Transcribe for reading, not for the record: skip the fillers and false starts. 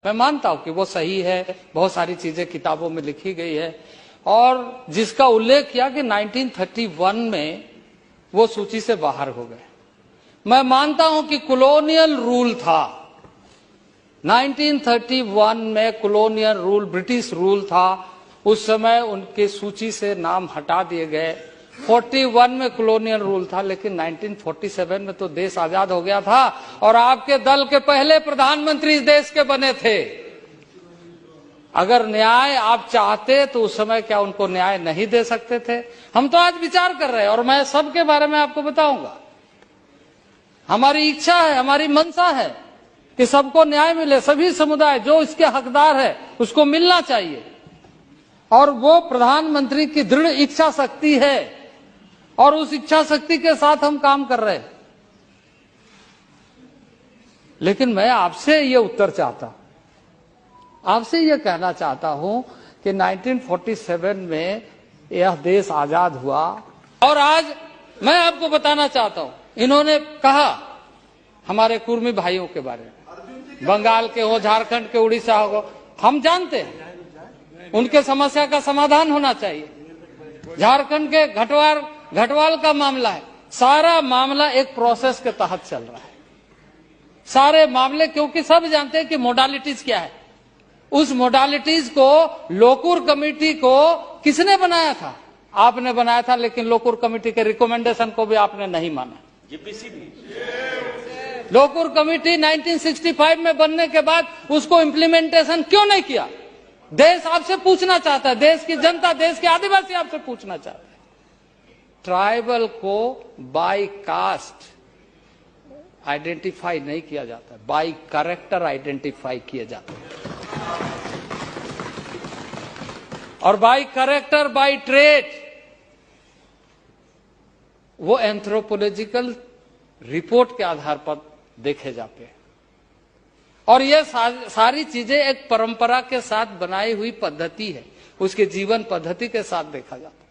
मैं मानता हूं कि वो सही है, बहुत सारी चीजें किताबों में लिखी गई है, और जिसका उल्लेख किया कि 1931 में वो सूची से बाहर हो गए। मैं मानता हूं कि कॉलोनियल रूल था, 1931 में कॉलोनियल रूल, ब्रिटिश रूल था, उस समय उनके सूची से नाम हटा दिए गए। 41 में कॉलोनियल रूल था, लेकिन 1947 में तो देश आजाद हो गया था और आपके दल के पहले प्रधानमंत्री इस देश के बने थे। अगर न्याय आप चाहते तो उस समय क्या उनको न्याय नहीं दे सकते थे? हम तो आज विचार कर रहे हैं और मैं सबके बारे में आपको बताऊंगा। हमारी इच्छा है, हमारी मंशा है कि सबको न्याय मिले, सभी समुदाय जो इसके हकदार है उसको मिलना चाहिए, और वो प्रधानमंत्री की दृढ़ इच्छा शक्ति है और उस इच्छा शक्ति के साथ हम काम कर रहे हैं। लेकिन मैं आपसे ये उत्तर चाहता, आपसे ये कहना चाहता हूं कि 1947 में यह देश आजाद हुआ और आज मैं आपको बताना चाहता हूं, इन्होंने कहा हमारे कुर्मी भाइयों के बारे में, बंगाल के हो, झारखंड के, उड़ीसा हो, हम जानते हैं उनके समस्या का समाधान होना चाहिए। झारखंड के घटवाल का मामला है, सारा मामला एक प्रोसेस के तहत चल रहा है, सारे मामले, क्योंकि सब जानते हैं कि मोडालिटीज क्या है। उस मोडालिटीज को, लोकुर कमेटी को किसने बनाया था? आपने बनाया था, लेकिन लोकुर कमेटी के रिकमेंडेशन को भी आपने नहीं माना। लोकुर कमेटी 1965 में बनने के बाद उसको इम्प्लीमेंटेशन क्यों नहीं किया? देश आपसे पूछना चाहता है, देश की जनता, देश के आदिवासी आपसे पूछना चाहते हैं। ट्राइबल को बाय कास्ट आइडेंटिफाई नहीं किया जाता, बाय कैरेक्टर आइडेंटिफाई किए जाते हैं, और बाय कैरेक्टर, बाय ट्रेट वो एंथ्रोपोलॉजिकल रिपोर्ट के आधार पर देखे जाते हैं। और ये सारी चीजें एक परंपरा के साथ बनाई हुई पद्धति है, उसके जीवन पद्धति के साथ देखा जाता है।